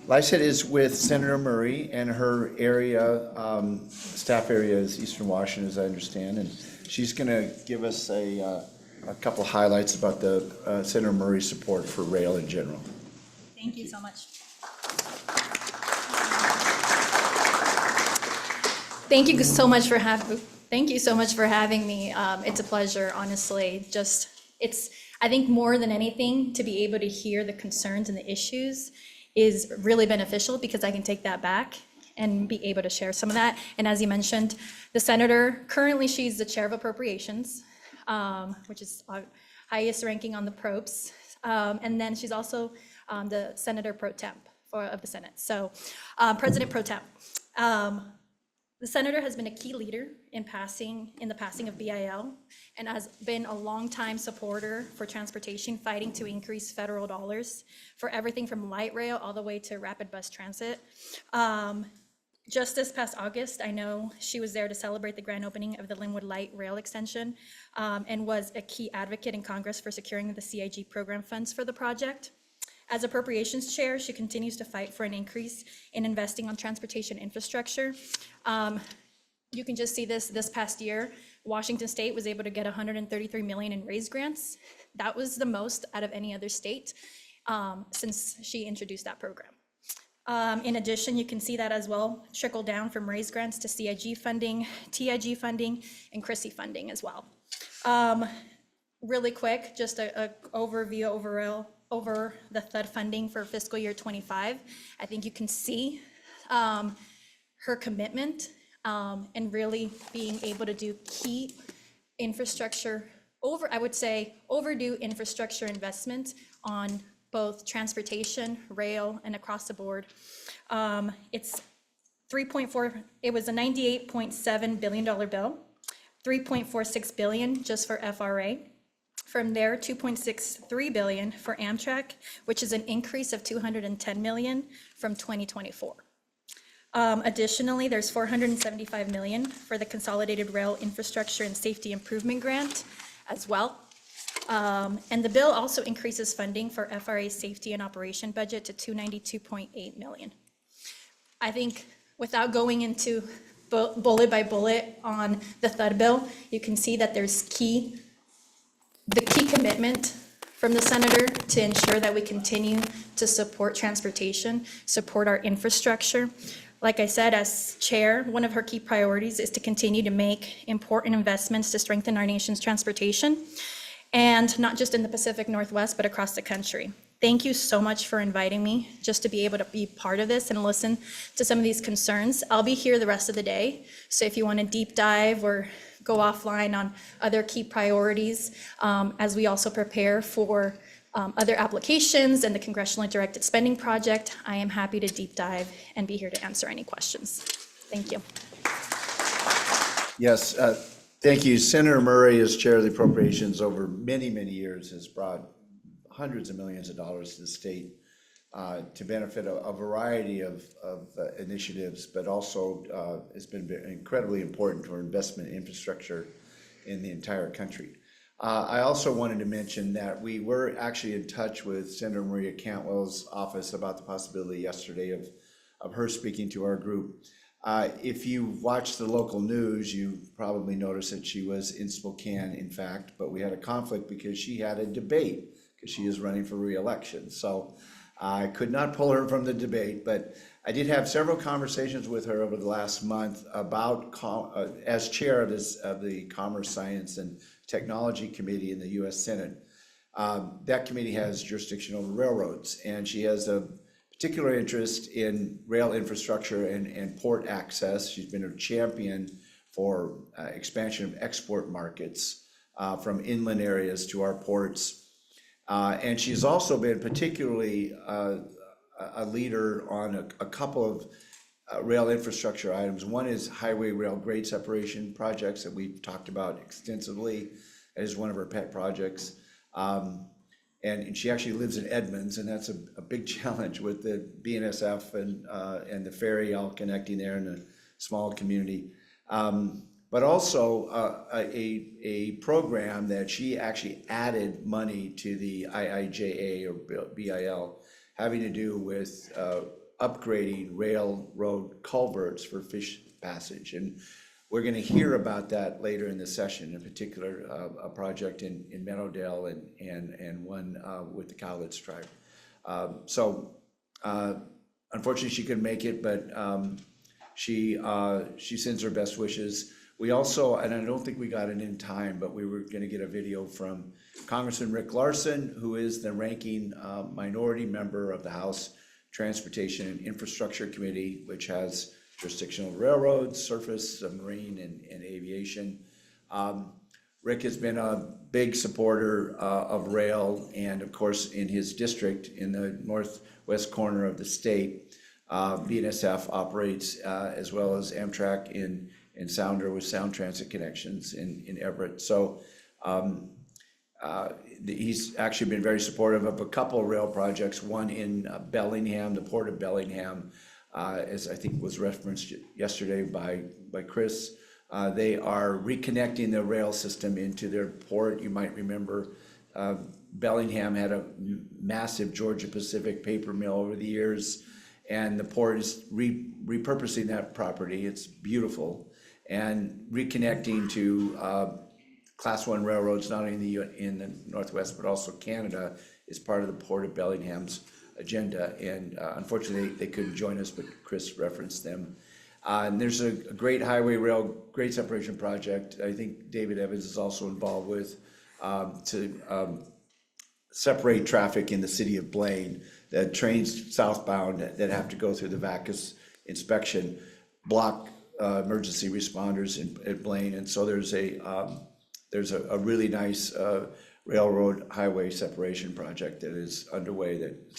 LISET is with Senator Murray, and her area, staff area is Eastern Washington, as I understand, and she's going to give us a couple highlights about the Senator Murray's support for rail in general. Thank you so much. Thank you so much for having me. It's a pleasure, honestly. I think more than anything, to be able to hear the concerns and the issues is really beneficial because I can take that back and be able to share some of that. And as you mentioned, the senator, currently she's the chair of appropriations, which is highest ranking on the probes. And then she's also the senator pro temp of the Senate. So President pro temp. The senator has been a key leader in the passing of BIL and has been a longtime supporter for transportation, fighting to increase federal dollars for everything from light rail all the way to rapid bus transit. Just this past August, I know she was there to celebrate the grand opening of the Linwood Light Rail Extension and was a key advocate in Congress for securing the CIG program funds for the project. As appropriations chair, she continues to fight for an increase in investing on transportation infrastructure. You can just see this past year, Washington State was able to get $133 million in raise grants. That was the most out of any other state since she introduced that program. In addition, you can see that as well, trickle down from raise grants to CIG funding, TIG funding, and CRISI funding as well. Really quick, just a overview over the THUD funding for fiscal year 25. I think you can see her commitment and really being able to do key infrastructure I would say overdue infrastructure investment on both transportation, rail, and across the board. It's 3.4, it was a $98.7 billion bill, 3.46 billion just for FRA. From there, 2.63 billion for Amtrak, which is an increase of 210 million from 2024. Additionally, there's 475 million for the Consolidated Rail Infrastructure and Safety Improvement Grant as well. And the bill also increases funding for FRA's safety and operation budget to 292.8 million. I think without going into bullet by bullet on the THUD bill, you can see that there's the key commitment from the senator to ensure that we continue to support transportation, support our infrastructure. Like I said, as chair, one of her key priorities is to continue to make important investments to strengthen our nation's transportation, and not just in the Pacific Northwest, but across the country. Thank you so much for inviting me just to be able to be part of this and listen to some of these concerns. I'll be here the rest of the day, so if you want to deep dive or go offline on other key priorities as we also prepare for other applications and the Congressionally Directed Spending Project, I am happy to deep dive and be here to answer any questions. Thank you. Yes, thank you. Senator Murray, as chair of the appropriations over many, many years, has brought hundreds of millions of dollars to the state to benefit a variety of initiatives, but also has been incredibly important for investment in infrastructure in the entire country. I also wanted to mention that we were actually in touch with Senator Maria Cantwell's office about the possibility yesterday of her speaking to our group. If you watched the local news, you probably noticed that she was in Spokane, in fact, but we had a conflict because she had a debate because she is running for re-election. So I could not pull her from the debate, but I did have several conversations with her over the last month about, as chair of the Commerce, Science, and Technology Committee in the U.S. Senate. That committee has jurisdiction over railroads, and she has a particular interest in rail infrastructure and port access. She's been a champion for expansion of export markets from inland areas to our ports. And she's also been particularly a leader on a couple of rail infrastructure items. One is highway rail grade separation projects that we've talked about extensively. That is one of her pet projects. And she actually lives in Edmonds, and that's a big challenge with the BNSF and the ferry all connecting there in a small community. But also a program that she actually added money to the IIJA or BIL, having to do with upgrading railroad culverts for fish passage. And we're going to hear about that later in the session, in particular, a project in Meadowdale and one with the Cowlitz tribe. Unfortunately, she couldn't make it, but she sends her best wishes. We also, and I don't think we got it in time, but we were going to get a video from Congressman Rick Larson, who is the ranking minority member of the House Transportation and Infrastructure Committee, which has jurisdiction over railroads, surface, marine, and aviation. Rick has been a big supporter of rail, and of course, in his district, in the northwest corner of the state, BNSF operates as well as Amtrak in Sounder with Sound Transit connections in Everett. So he's actually been very supportive of a couple of rail projects, one in Bellingham, the Port of Bellingham, as I think was referenced yesterday by Chris. They are reconnecting the rail system into their port. You might remember Bellingham had a massive Georgia Pacific paper mill over the years, and the port is repurposing that property. It's beautiful, and reconnecting to Class 1 railroads, not only in the Northwest, but also Canada, is part of the Port of Bellingham's agenda. And unfortunately, they couldn't join us, but Chris referenced them. And there's a great highway rail, great separation project, I think David Evans is also involved with, to separate traffic in the city of Blaine. The trains southbound that have to go through the VACUS inspection block emergency responders at Blaine. And so there's a really nice railroad highway separation project that is underway that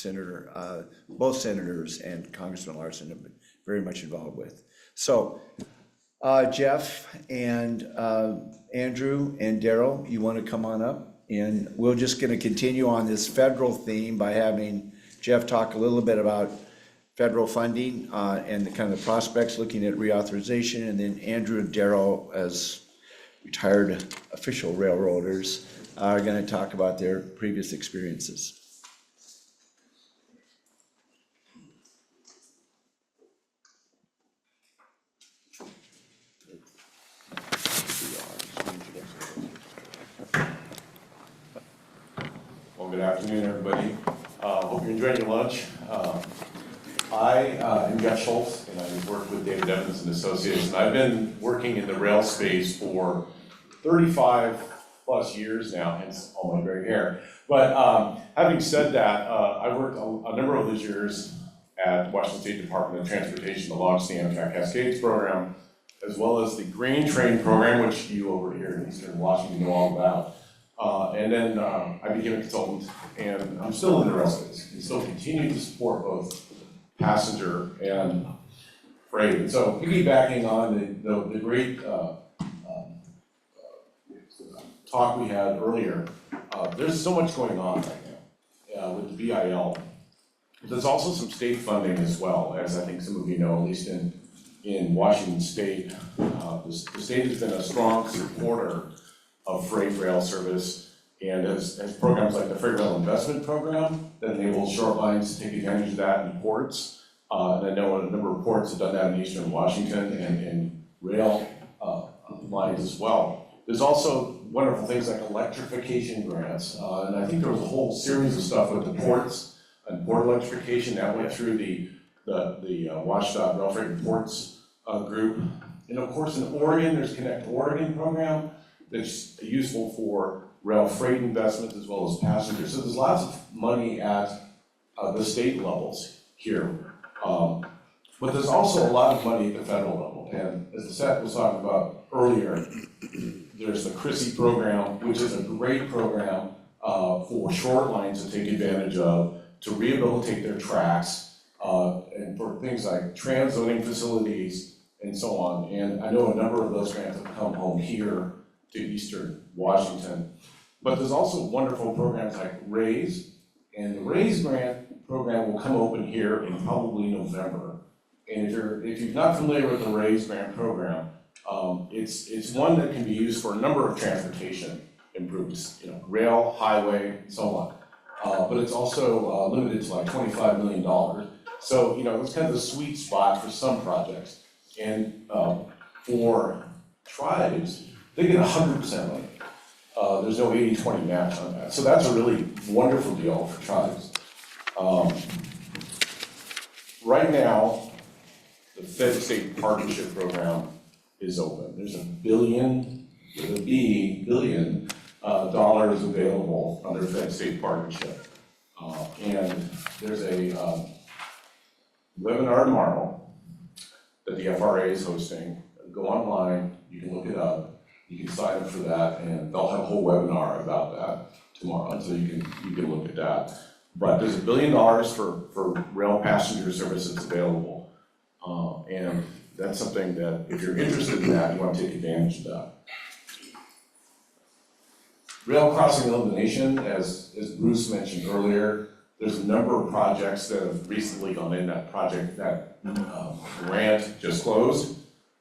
both senators and Congressman Larson have been very much involved with. So Jeff and Andrew and Daryl, you want to come on up? And we're just going to continue on this federal theme by having Jeff talk a little bit about federal funding and the kind of the prospects, looking at reauthorization, and then Andrew and Daryl, as retired official railroaders, are going to talk about their previous experiences. Well, good afternoon, everybody. Hope you're enjoying your lunch. I am Jeff Schultz, and I work with David Evans and Associates, and I've been working in the rail space for 35 plus years now, hence all my gray hair. But having said that, I worked a number of those years at Washington State Department of Transportation, the launched the Amtrak Cascades program, as well as the Grain Train program, which you over here in Eastern Washington know all about. And then I became a consultant, and I'm still in the rail space, and still continue to support both passenger and freight. And so piggybacking on the great talk we had earlier, there's so much going on right now with the BIL. There's also some state funding as well, as I think some of you know, at least in Washington State. The state has been a strong supporter of freight rail service, and has programs like the Freight Rail Investment Program that enables short lines to take advantage of that in ports. And I know a number of ports have done that in Eastern Washington and rail lines as well. There's also wonderful things like electrification grants, and I think there was a whole series of stuff with the ports and port electrification that went through the WashDOT Rail Freight and Ports group. And of course in Oregon, there's Connect Oregon program that's useful for rail freight investments as well as passengers. So there's lots of money at the state levels here. But there's also a lot of money at the federal level. And as the set was talking about earlier, there's the CRISI program, which is a great program for short lines to take advantage of to rehabilitate their tracks and for things like transloading facilities and so on. And I know a number of those grants have come home here to Eastern Washington. But there's also wonderful programs like RAISE, and the RAISE grant program will come open here in probably November. And if you're not familiar with the RAISE grant program, it's one that can be used for a number of transportation improvements, rail, highway, and so on. But it's also limited to like $25 million. So, that's kind of the sweet spot for some projects. And for tribes, they get 100% money. There's no 80-20 match on that. So that's a really wonderful deal for tribes. Right now, the Fed-State Partnership Program is open. There's $1 billion, with a B, billion, dollars available under Fed-State Partnership. And there's a webinar tomorrow that the FRA is hosting. Go online, you can look it up, you can sign up for that, and they'll have a whole webinar about that tomorrow, so you can look at that. But there's $1 billion for rail passenger services available. And that's something that, if you're interested in that, you want to take advantage of that. Rail crossing elimination, as Bruce mentioned earlier, there's a number of projects that have recently gone in. That project, that grant just closed,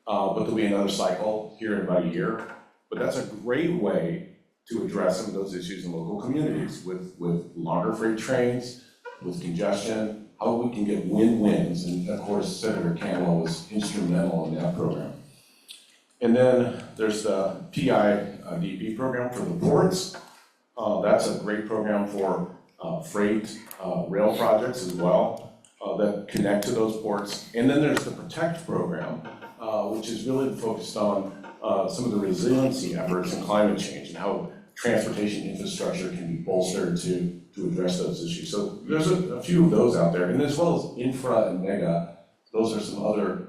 but there'll be another cycle here in about a year. But that's a great way to address some of those issues in local communities with longer freight trains, with congestion, how we can get win-wins. And of course, Senator Canwell was instrumental in that program. And then there's the PIDP program for the ports. That's a great program for freight rail projects as well that connect to those ports. And then there's the PROTECT program, which is really focused on some of the resiliency efforts in climate change and how transportation infrastructure can be bolstered to address those issues. So there's a few of those out there. And as well as infra and mega, those are some other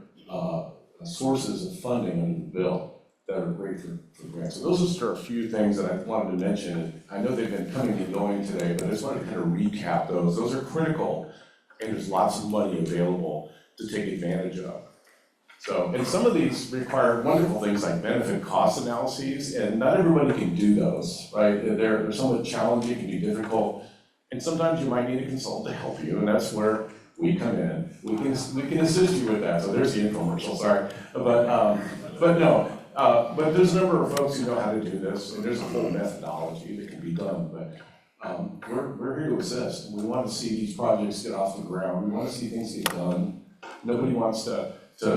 sources of funding under the bill that are great for grants. So those are just a few things that I wanted to mention. I know they've been coming and going today, but I just wanted to kind of recap those. Those are critical, and there's lots of money available to take advantage of. So, and some of these require wonderful things like benefit cost analyses, and not everybody can do those, right? They're somewhat challenging, can be difficult, and sometimes you might need a consultant to help you, and that's where we come in. We can assist you with that. So there's the infomercial, sorry, but no. But there's a number of folks who know how to do this, and there's a whole methodology that can be done. But we're here to assist. We want to see these projects get off the ground. We want to see things get done. Nobody wants to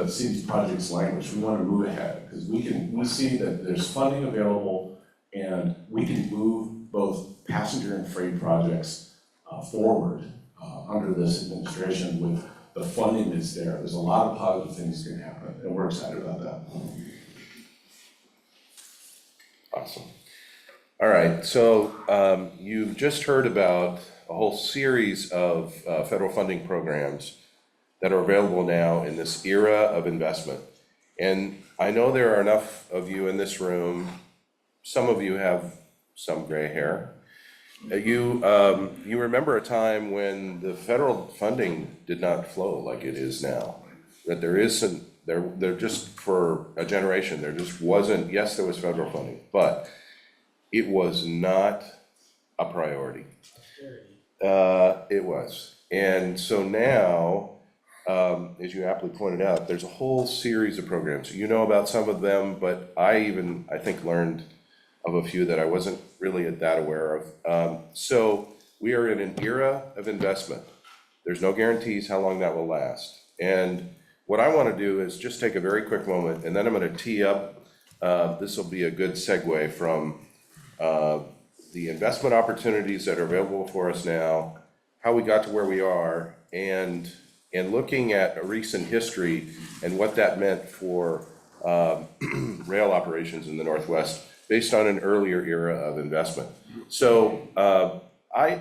see these projects languish. We want to move ahead because we see that there's funding available, and we can move both passenger and freight projects forward under this administration with the funding that's there. There's a lot of positive things that can happen, and we're excited about that. Awesome. All right, so you've just heard about a whole series of federal funding programs that are available now in this era of investment. And I know there are enough of you in this room, some of you have some gray hair. You remember a time when the federal funding did not flow like it is now, that there just for a generation, there just wasn't, yes, there was federal funding, but it was not a priority. It was. And so now, as you aptly pointed out, there's a whole series of programs. You know about some of them, but I think, learned of a few that I wasn't really that aware of. So we are in an era of investment. There's no guarantees how long that will last. And what I want to do is just take a very quick moment, and then I'm going to tee up, this will be a good segue from the investment opportunities that are available for us now, how we got to where we are, and looking at a recent history and what that meant for rail operations in the Northwest based on an earlier era of investment. So I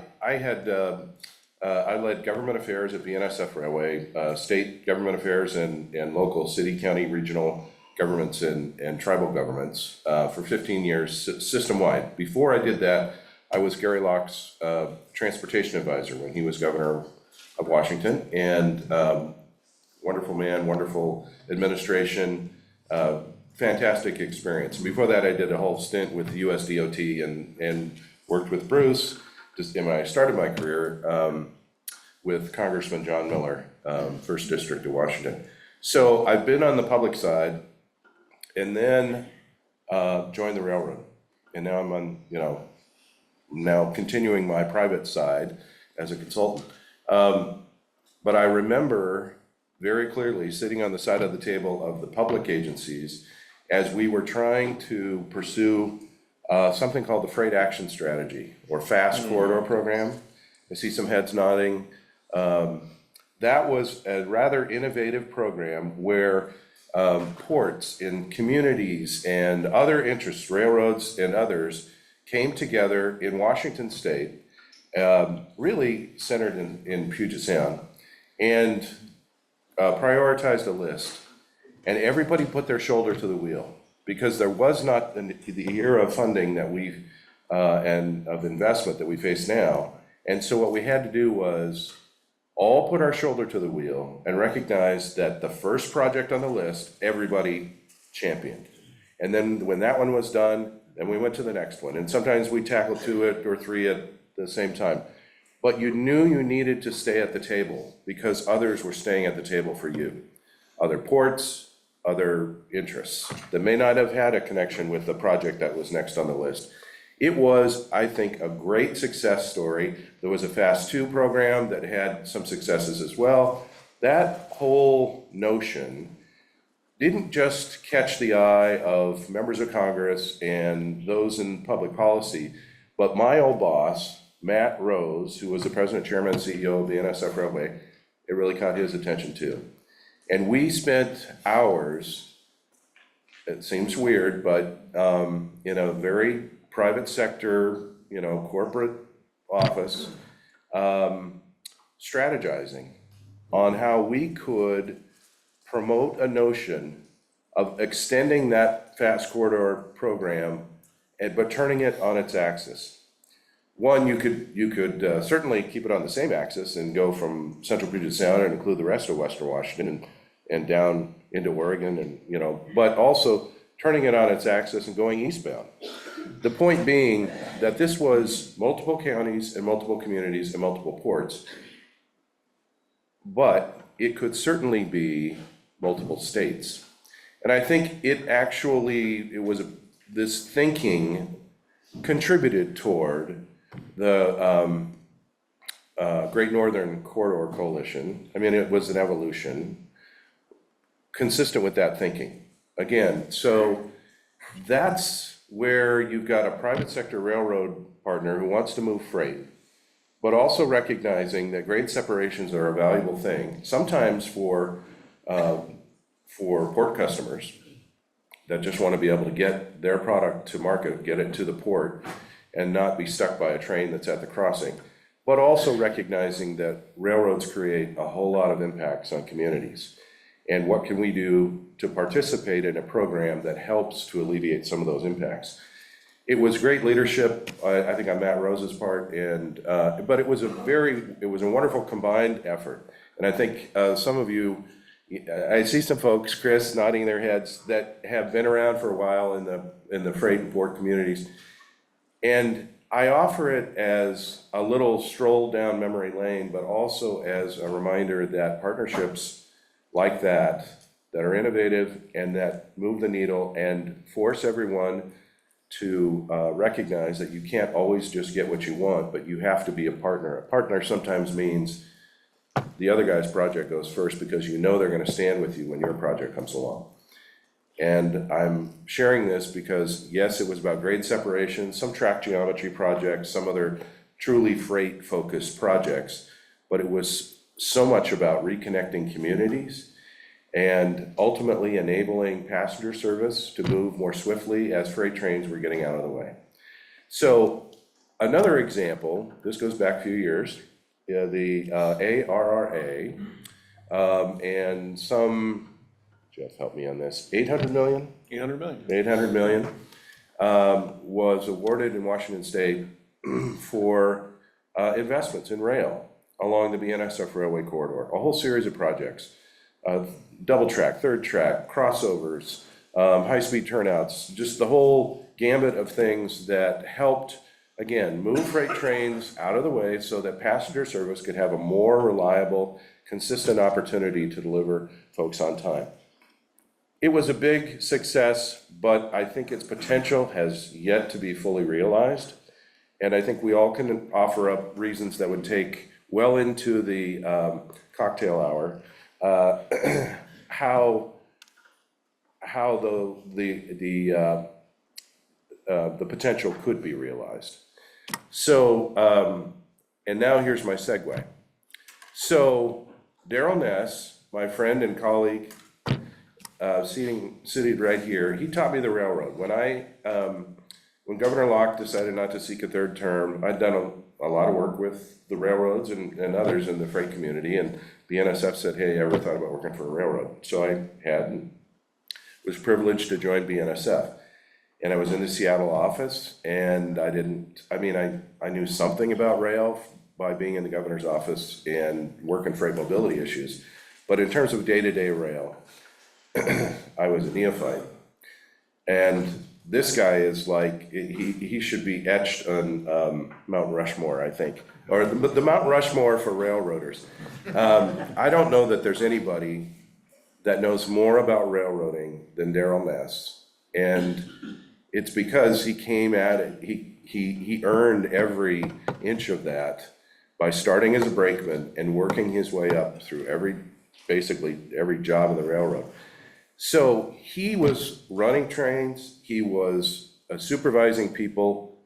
led government affairs at BNSF Railway, state government affairs and local city, county, regional governments and tribal governments for 15 years system-wide. Before I did that, I was Gary Locke's transportation advisor when he was governor of Washington, and wonderful man, wonderful administration, fantastic experience. Before that, I did a whole stint with the US DOT and worked with Bruce. And when I started my career with Congressman John Miller, 1st District of Washington. So I've been on the public side and then joined the railroad. And now I'm on, now continuing my private side as a consultant. But I remember very clearly sitting on the side of the table of the public agencies as we were trying to pursue something called the Freight Action Strategy, or FAST Corridor Program. I see some heads nodding. That was a rather innovative program where ports in communities and other interests, railroads and others, came together in Washington State, really centered in Puget Sound, and prioritized a list. And everybody put their shoulder to the wheel, because there was not the era of funding that we've, and of investment that we face now. And so what we had to do was all put our shoulder to the wheel and recognize that the first project on the list, everybody championed. And then when that one was done, then we went to the next one. And sometimes we tackled 2 or 3 at the same time. But you knew you needed to stay at the table because others were staying at the table for you. Other ports, other interests that may not have had a connection with the project that was next on the list. It was, I think, a great success story. There was a Fast 2 program that had some successes as well. That whole notion didn't just catch the eye of members of Congress and those in public policy, but my old boss, Matt Rose, who was the president, chairman, and CEO of the NSF Railway, it really caught his attention too. And we spent hours, it seems weird, but in a very private sector, corporate office, strategizing on how we could promote a notion of extending that fast corridor program, but turning it on its axis. One, you could certainly keep it on the same axis and go from central Puget Sound and include the rest of Western Washington and down into Oregon, and but also turning it on its axis and going eastbound. The point being that this was multiple counties and multiple communities and multiple ports, but it could certainly be multiple states. And I think this thinking contributed toward the Great Northern Corridor Coalition. I mean, it was an evolution consistent with that thinking. Again, so that's where you've got a private sector railroad partner who wants to move freight, but also recognizing that grade separations are a valuable thing, sometimes for port customers that just want to be able to get their product to market, get it to the port, and not be stuck by a train that's at the crossing, but also recognizing that railroads create a whole lot of impacts on communities. And what can we do to participate in a program that helps to alleviate some of those impacts? It was great leadership, I think on Matt Rose's part, but it was a wonderful combined effort. And I think some of you, I see some folks, Chris, nodding their heads, that have been around for a while in the freight and port communities. And I offer it as a little stroll down memory lane, but also as a reminder that partnerships like that are innovative and that move the needle and force everyone to recognize that you can't always just get what you want, but you have to be a partner. A partner sometimes means the other guy's project goes first because they're going to stand with you when your project comes along. And I'm sharing this because, yes, it was about grade separation, some track geometry projects, some other truly freight-focused projects, but it was so much about reconnecting communities and ultimately enabling passenger service to move more swiftly as freight trains were getting out of the way. So another example, this goes back a few years, the ARRA, and some, Jeff, help me on this, 800 million? 800 million. 800 million was awarded in Washington State for investments in rail along the BNSF Railway Corridor, a whole series of projects, double track, third track, crossovers, high-speed turnouts, just the whole gambit of things that helped, again, move freight trains out of the way so that passenger service could have a more reliable, consistent opportunity to deliver folks on time. It was a big success, but I think its potential has yet to be fully realized. And I think we all can offer up reasons that would take well into the cocktail hour, how the potential could be realized. So, and now here's my segue. So Daryl Ness, my friend and colleague, seated right here, he taught me the railroad. When Governor Locke decided not to seek a third term, I'd done a lot of work with the railroads and others in the freight community, and the NSF said, hey, ever thought about working for a railroad? So I had, and was privileged to join BNSF. And I was in the Seattle office, and I knew something about rail by being in the governor's office and working freight mobility issues. But in terms of day-to-day rail, I was a neophyte. And this guy is like, he should be etched on Mount Rushmore, I think, or the Mount Rushmore for railroaders. I don't know that there's anybody that knows more about railroading than Daryl Ness. And it's because he came at it, he earned every inch of that by starting as a brakeman and working his way up through basically every job in the railroad. So he was running trains, he was supervising people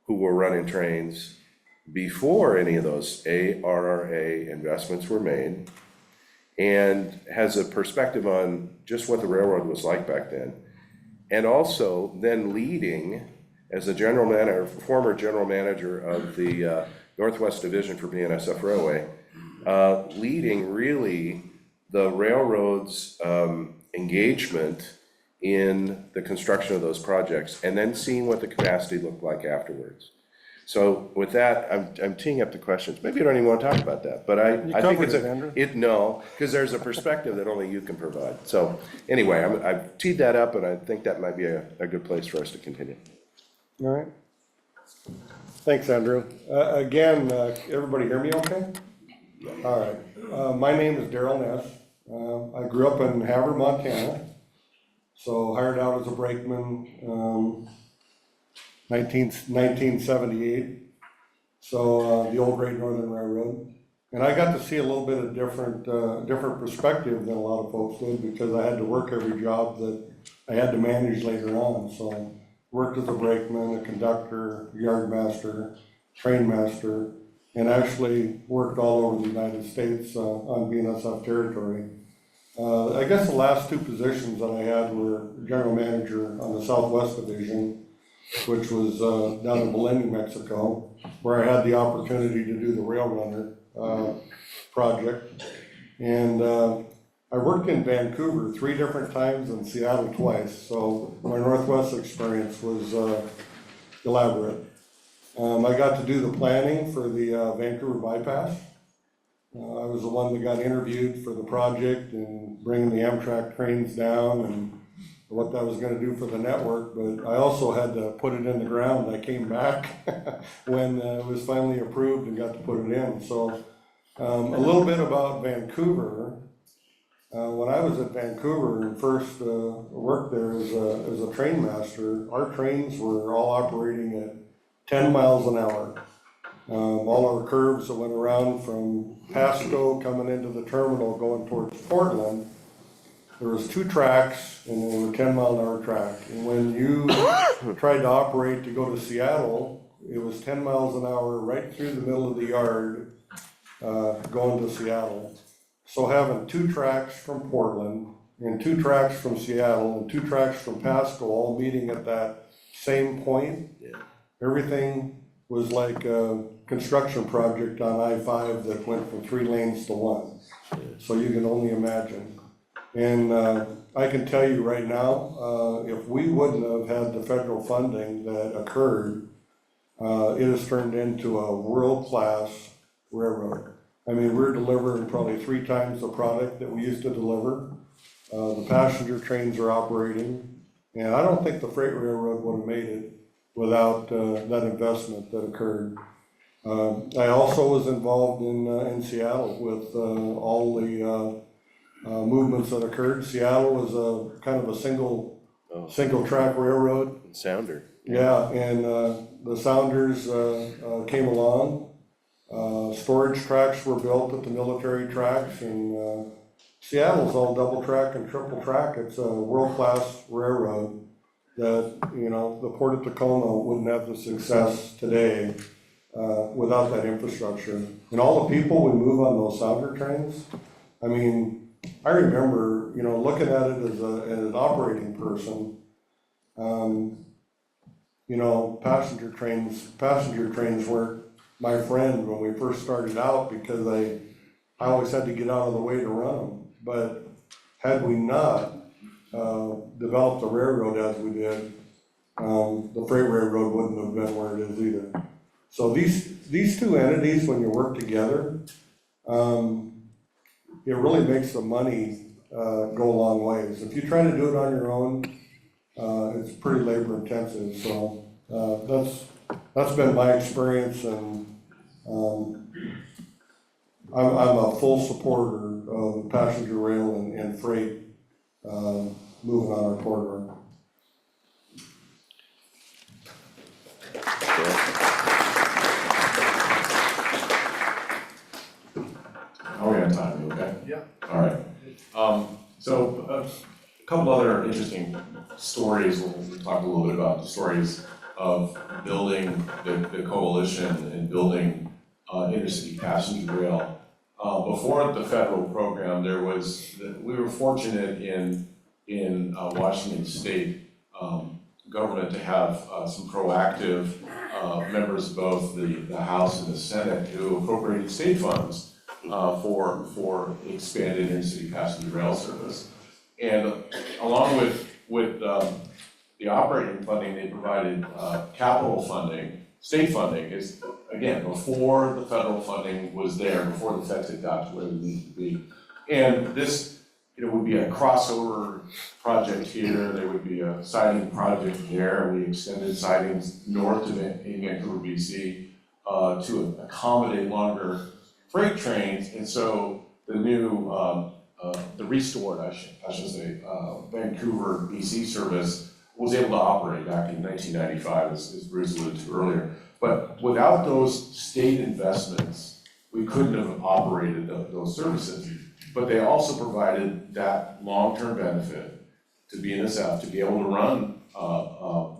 who were running trains before any of those ARRA investments were made, and has a perspective on just what the railroad was like back then. And also then leading as the former general manager of the Northwest Division for BNSF Railway, leading really the railroad's engagement in the construction of those projects, and then seeing what the capacity looked like afterwards. So with that, I'm teeing up the questions. Maybe you don't even want to talk about that, but I think it's no, because there's a perspective that only you can provide. So anyway, I've teed that up, and I think that might be a good place for us to continue. All right. Thanks, Andrew. Again, everybody hear me okay? All right. My name is Daryl Ness. I grew up in Havre, Montana. So hired out as a brakeman, 1978. So the old Great Northern Railroad. And I got to see a little bit of different perspective than a lot of folks did, because I had to work every job that I had to manage later on. So worked as a brakeman, a conductor, yard master, train master, and actually worked all over the United States on BNSF territory. I guess the last two positions that I had were general manager on the Southwest Division, which was down in Belen, New Mexico, where I had the opportunity to do the Rail Runner project. And I worked in Vancouver 3 different times and Seattle twice, so my Northwest experience was elaborate. I got to do the planning for the Vancouver bypass. I was the one that got interviewed for the project and bringing the Amtrak trains down and what that was going to do for the network, but I also had to put it in the ground. I came back when it was finally approved and got to put it in. So a little bit about Vancouver. When I was at Vancouver and first worked there as a train master, our trains were all operating at 10 miles an hour. All our curves that went around from Pasco coming into the terminal going towards Portland, there was 2 tracks and they were 10-mile-an-hour track. And when you tried to operate to go to Seattle, it was 10 miles an hour right through the middle of the yard going to Seattle. So having 2 tracks from Portland and 2 tracks from Seattle and 2 tracks from Pasco all meeting at that same point, everything was like a construction project on I-5 that went from 3 lanes to 1. So you can only imagine. And I can tell you right now, if we wouldn't have had the federal funding that occurred, it has turned into a world-class railroad. I mean, we're delivering probably 3 times the product that we used to deliver. The passenger trains are operating, and I don't think the freight railroad would have made it without that investment that occurred. I also was involved in Seattle with all the movements that occurred. Seattle was a kind of a single track railroad. Sounder. Yeah, and the Sounders came along. Storage tracks were built at the military tracks, and Seattle's all double track and triple track. It's a world-class railroad that, you know, the Port of Tacoma wouldn't have the success today without that infrastructure. And all the people we move on those Sounder trains, I mean, I remember, you know, looking at it as an operating person, you know, passenger trains weren't my friend when we first started out, because I always had to get out of the way to run them. But had we not developed the railroad as we did, the freight railroad wouldn't have been where it is either. So these two entities, when you work together, it really makes the money go a long ways. If you try to do it on your own, it's pretty labor intensive. So that's been my experience, and I'm a full supporter of passenger rail and freight moving on our corridor. How are we on time, you okay? Yeah. All right. So a couple other interesting stories, we'll talk a little bit about the stories of building the coalition and building intercity passenger rail. Before the federal program, we were fortunate in Washington State government to have some proactive members of both the House and the Senate who appropriated state funds for expanded intercity passenger rail service. And along with the operating funding, they provided capital funding, state funding, is again, before the federal funding was there, before the feds had got to where they needed to be. And this, you know, would be a crossover project here, there would be a siding project there. We extended sidings north of Vancouver, BC, to accommodate longer freight trains. And so the new, the restored, I should say, Vancouver, BC service was able to operate back in 1995, as Bruce alluded to earlier. But without those state investments, we couldn't have operated those services. But they also provided that long-term benefit to BNSF to be able to run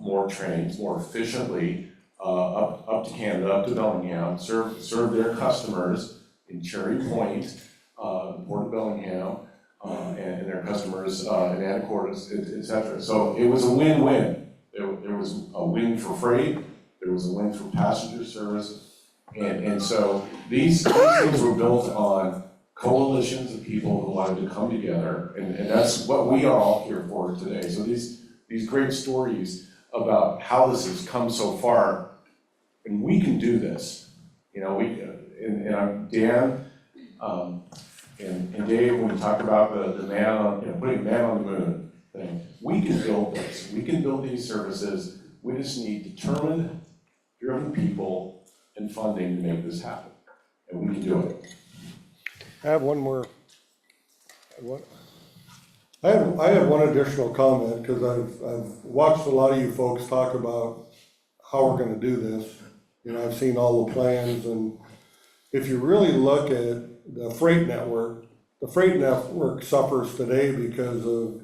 more trains more efficiently up to Canada, up to Bellingham, serve their customers in Cherry Point, Port of Bellingham, and their customers in Anacortes, et cetera. So it was a win-win. There was a win for freight, there was a win for passenger service, and so these things were built on coalitions of people who wanted to come together, and that's what we are all here for today. So these great stories about how this has come so far, and we can do this. You know, and I'm Dan, and Dave, when we talk about the man on, you know, putting man on the moon thing, we can build this. We can build these services. We just need determined, driven people and funding to make this happen, and we can do it. I have one more. I have one additional comment, because I've watched a lot of you folks talk about how we're gonna do this. You know, I've seen all the plans, and if you really look at the freight network suffers today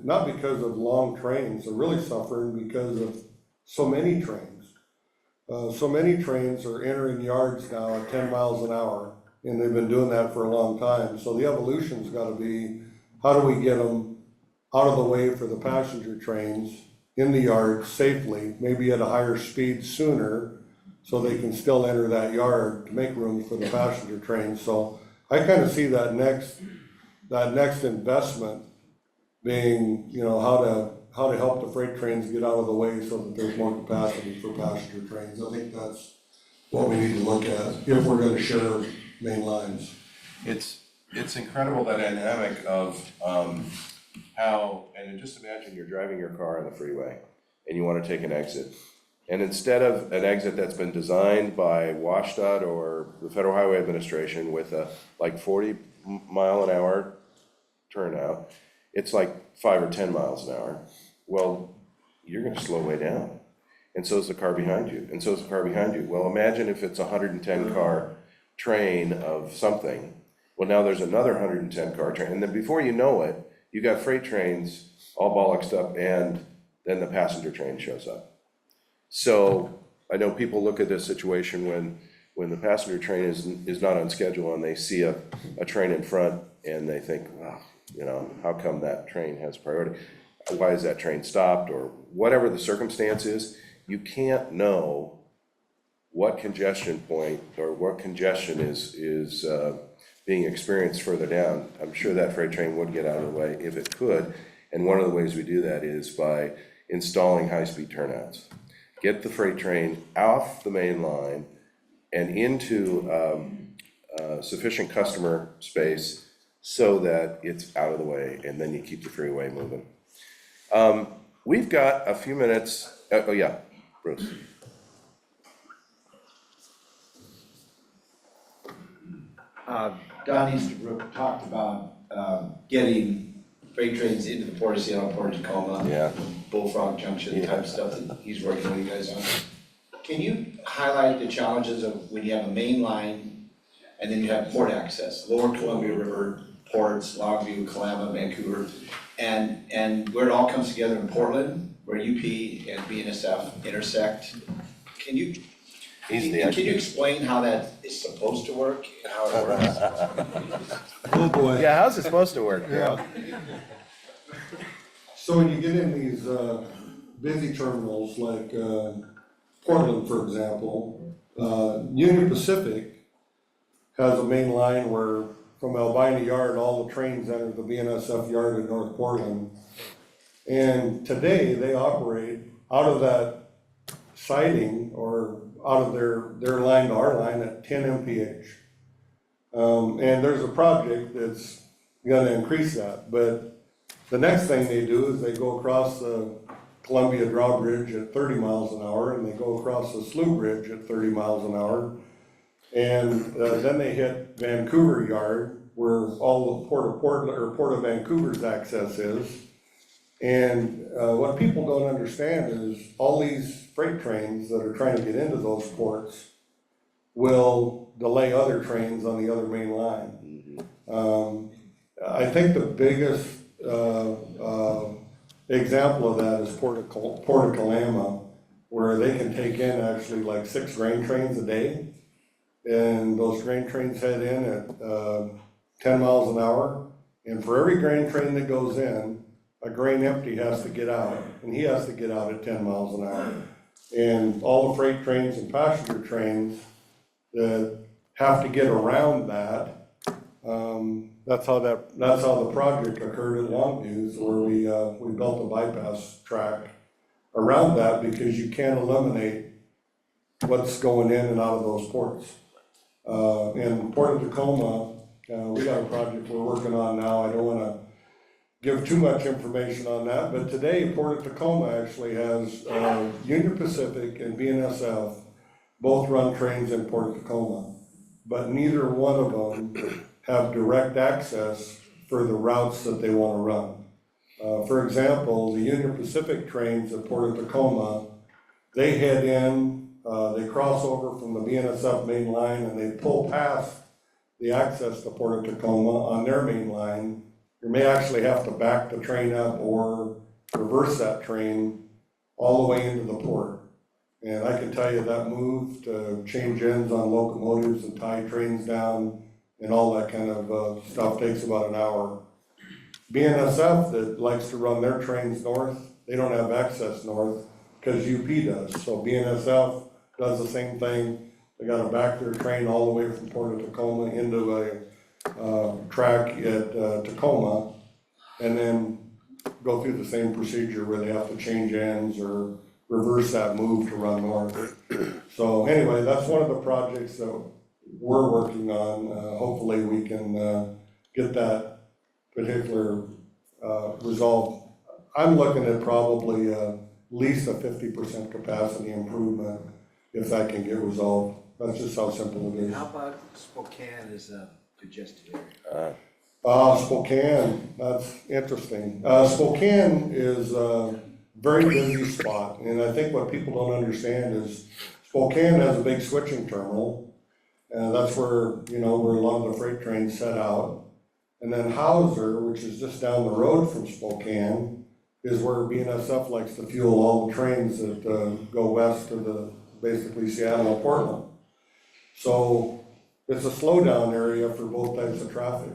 not because of long trains, they're really suffering because of so many trains. So many trains are entering yards now at 10 miles an hour, and they've been doing that for a long time. So the evolution's gotta be, how do we get them out of the way for the passenger trains in the yard safely, maybe at a higher speed sooner, so they can still enter that yard to make room for the passenger trains. So I kind of see that next investment being, you know, how to help the freight trains get out of the way so that there's more capacity for passenger trains. I think that's what we need to look at if we're gonna share main lines. It's incredible, that dynamic of how, and just imagine you're driving your car on the freeway and you want to take an exit. And instead of an exit that's been designed by WashDOT or the Federal Highway Administration with a like 40-mile-an-hour turnout, it's like 5 or 10 miles an hour. Well, you're going to slow way down. And so is the car behind you, and so is the car behind you. Well, imagine if it's a 110 car train of something. Well, now there's another 110 car train, and then before you know it, you got freight trains all bollocksed up, and then the passenger train shows up. So I know people look at this situation when the passenger train is not on schedule and they see a train in front and they think, wow, you know, how come that train has priority? Why is that train stopped? Or whatever the circumstance is, you can't know what congestion point or what congestion is being experienced further down. I'm sure that freight train would get out of the way if it could. And one of the ways we do that is by installing high-speed turnouts. Get the freight train off the main line and into sufficient customer space so that it's out of the way, and then you keep the freeway moving. We've got a few minutes. Oh yeah, Bruce. Don Easterbrook talked about getting freight trains into the Port of Seattle, Port of Tacoma. Yeah. Bullfrog Junction type stuff that he's working with you guys on. Can you highlight the challenges of when you have a main line and then you have port access, Lower Columbia River ports, Longview, Kalama, Vancouver, and where it all comes together in Portland, where UP and BNSF intersect? Can you explain how that is supposed to work, how it works? Oh, boy. Yeah, how's it supposed to work? Yeah. So when you get in these busy terminals like Portland, for example, Union Pacific has a main line where from Albina Yard, all the trains enter the BNSF yard in North Portland. And today they operate out of that siding or out of their line to our line at 10 mph. And there's a project that's gonna increase that, but the next thing they do is they go across the Columbia Drawbridge at 30 miles an hour, and they go across the Slough Bridge at 30 miles an hour. And then they hit Vancouver Yard, where all the Port of Portland, or Port of Vancouver's access is. And what people don't understand is all these freight trains that are trying to get into those ports will delay other trains on the other main line. I think the biggest example of that is Port of Kalama, where they can take in actually like 6 grain trains a day. And those grain trains head in at 10 miles an hour. And for every grain train that goes in, a grain empty has to get out, and he has to get out at 10 miles an hour. And all the freight trains and passenger trains that have to get around that, that's how the project occurred at Longview, where we built a bypass track around that, because you can't eliminate what's going in and out of those ports. In Port of Tacoma, we got a project we're working on now. I don't wanna give too much information on that, but today Port of Tacoma actually has Union Pacific and BNSF both run trains in Port of Tacoma, but neither one of them have direct access for the routes that they want to run. For example, the Union Pacific trains at Port of Tacoma, they head in, they cross over from the BNSF main line, and they pull past the access to Port of Tacoma on their main line. You may actually have to back the train up or reverse that train all the way into the port. And I can tell you that move to change ends on locomotives and tie trains down and all that kind of stuff takes about an hour. BNSF that likes to run their trains north, they don't have access north because UP does. So BNSF does the same thing. They gotta back their train all the way from Port of Tacoma into a track at Tacoma, and then go through the same procedure where they have to change ends or reverse that move to run north. So anyway, that's one of the projects that we're working on. Hopefully we can get that particular resolved. I'm looking at probably at least a 50% capacity improvement if that can get resolved. That's just how simple it is. How about Spokane is a congested area? Spokane, that's interesting. Spokane is a very busy spot, and I think what people don't understand is Spokane has a big switching terminal, That's where, where a lot of the freight trains set out. And then Hauser, which is just down the road from Spokane, is where BNSF likes to fuel all the trains that go west to basically Seattle or Portland. So it's a slowdown area for both types of traffic.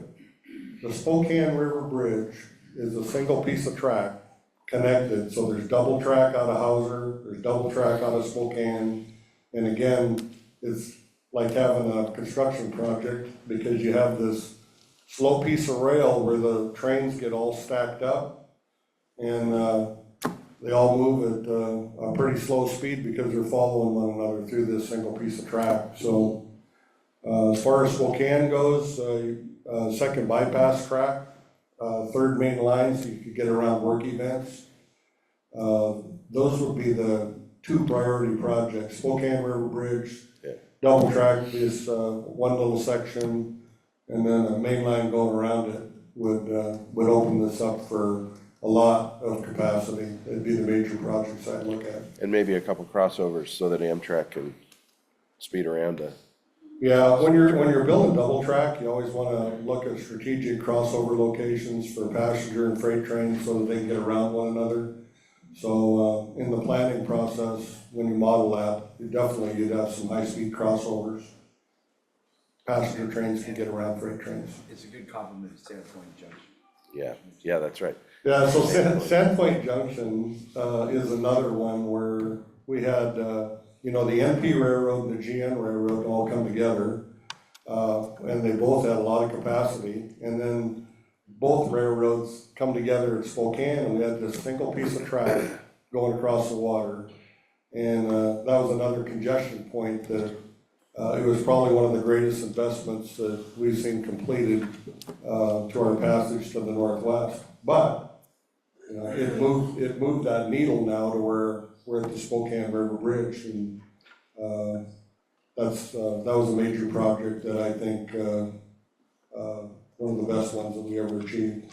The Spokane River Bridge is a single piece of track connected, so there's double track out of Hauser, there's double track out of Spokane, and again, it's like having a construction project because you have this slow piece of rail where the trains get all stacked up, and they all move at a pretty slow speed because they're following one another through this single piece of track. So as far as Spokane goes, second bypass track, third main line, so you could get around work events. Those would be the two priority projects. Spokane River Bridge, double track is one little section, and then a main line going around it would open this up for a lot of capacity. It'd be the major projects I'd look at. And maybe a couple crossovers so that Amtrak can speed around to. Yeah, when you're building double track, you always want to look at strategic crossover locations for passenger and freight trains so that they can get around one another. So in the planning process, when you model that, you'd have some high-speed crossovers. Passenger trains can get around freight trains. It's a good compliment to Sandpoint Junction. Yeah, that's right. Yeah, so Sandpoint Junction is another one where we had, the NP Railroad and the GN Railroad all come together, and they both had a lot of capacity. And then both railroads come together at Spokane, and we had this single piece of track going across the water. And that was another congestion point that it was probably one of the greatest investments that we've seen completed to our passage to the northwest. But it moved that needle now to where we're at the Spokane River Bridge, and that was a major project that I think one of the best ones that we ever achieved.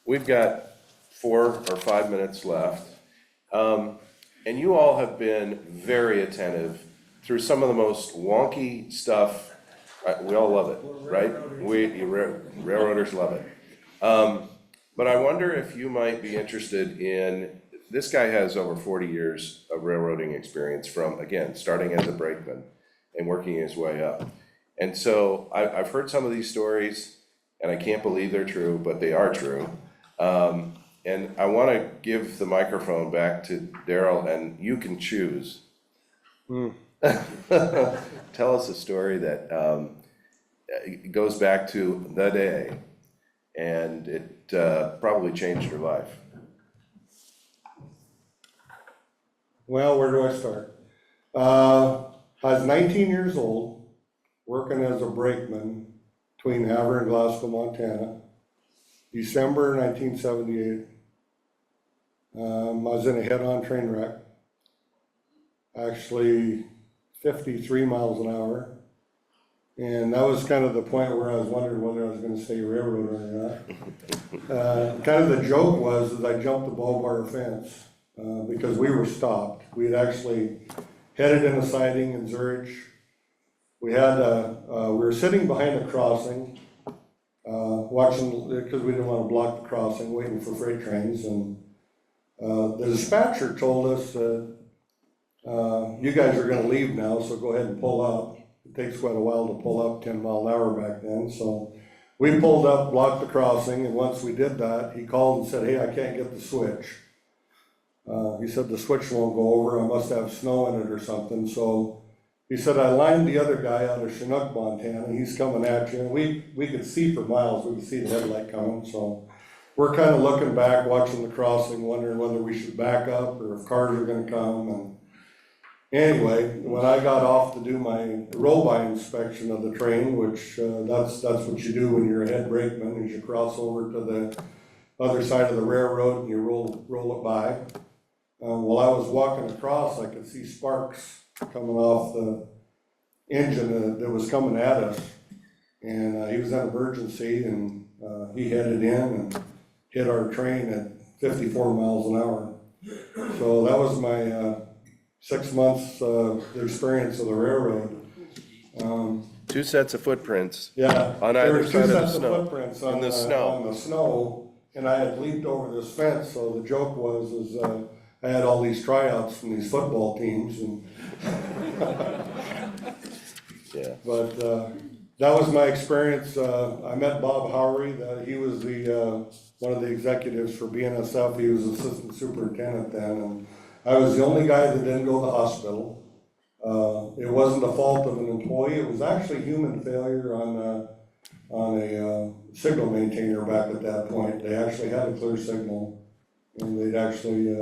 We've got 4 or 5 minutes left. And you all have been very attentive through some of the most wonky stuff. We all love it, right? Railroaders love it. But I wonder if you might be interested in, this guy has over 40 years of railroading experience from, again, starting as a brakeman and working his way up. And so I've heard some of these stories, and I can't believe they're true, but they are true. And I want to give the microphone back to Daryl, and you can choose. Tell us a story that goes back to the day, and it probably changed your life. Well, where do I start? I was 19 years old, working as a brakeman between Havre and Glasgow, Montana. December 1978. I was in a head-on train wreck, actually 53 miles an hour. And that was kind of the point where I was wondering whether I was going to stay railroader or not. Kind of the joke was that I jumped the barbed wire fence because we were stopped. We had actually headed in a siding in Zurich. We were sitting behind a crossing, watching, because we didn't want to block the crossing, waiting for freight trains. And the dispatcher told us that you guys are going to leave now, so go ahead and pull up. It takes quite a while to pull up 10 mile an hour back then. So we pulled up, blocked the crossing, and once we did that, he called and said, "Hey, I can't get the switch." He said, "The switch won't go over, I must have snow in it or something." So he said, "I lined the other guy out of Chinook, Montana, and he's coming at you." And we could see for miles, we could see the headlight coming. So we're kind of looking back, watching the crossing, wondering whether we should back up or if cars are gonna come. And anyway, when I got off to do my roll-by inspection of the train, which that's what you do when you're a head brakeman, is you cross over to the other side of the railroad and you roll it by. While I was walking across, I could see sparks coming off the engine that was coming at us. And he was in emergency, and he headed in and hit our train at 54 miles an hour. So that was my 6 months, the experience of the railroad. 2 sets of footprints. Yeah. On there either were two side of the sets snow, footprints in on the snow. On the snow, and I had leaped over this fence, so the joke was, I had all these tryouts from these football teams, and, Yeah. but, that was my experience. I met Bob Howery, he was the, one of the executives for BNSF, he was assistant superintendent then, and I was the only guy that didn't go to the hospital. It wasn't the fault of an employee, it was actually human failure on a signal maintainer back at that point. They actually had a clear signal, and they'd actually,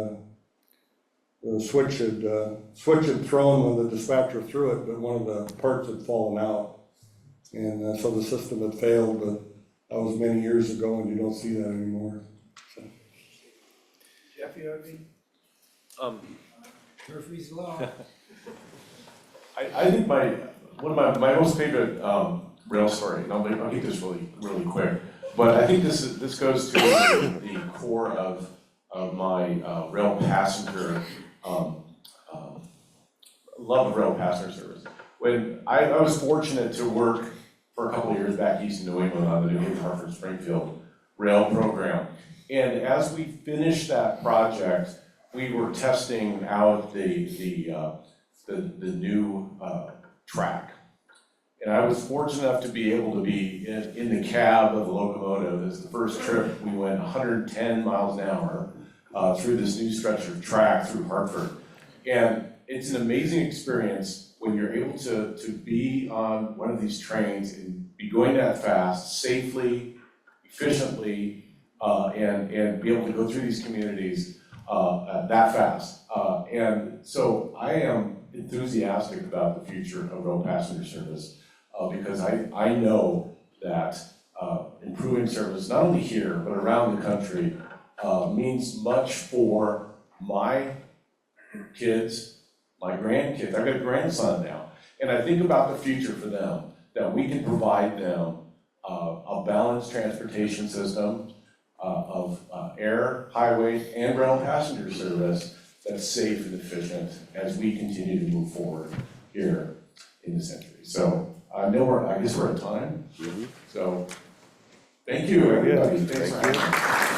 the switch had thrown when the dispatcher threw it, but one of the parts had fallen out. And so the system had failed, but that was many years ago, and you don't see that anymore. So. Jeff, you have any? Murphy's Law. I think one of my most favorite rail story, and I'll get this really quick, but I think this goes to the core of my rail passenger love of rail passenger service. When I was fortunate to work for a couple of years back east in New England on the New Haven, Hartford, Springfield rail program, and as we finished that project, we were testing out the new track. And I was fortunate enough to be able to be in the cab of the locomotive. As the first trip, we went 110 miles an hour through this new stretch of track through Hartford. And it's an amazing experience when you're able to be on one of these trains and be going that fast, safely, efficiently, and be able to go through these communities that fast. And so I am enthusiastic about the future of rail passenger service because I know that improving service, not only here, but around the country, means much for my kids, my grandkids. I've got a grandson now, and I think about the future for them, that we can provide them a balanced transportation system of air, highway, and rail passenger service that's safe and efficient as we continue to move forward here in the century. So I guess we're at time. So thank you, everybody. Thanks for having me.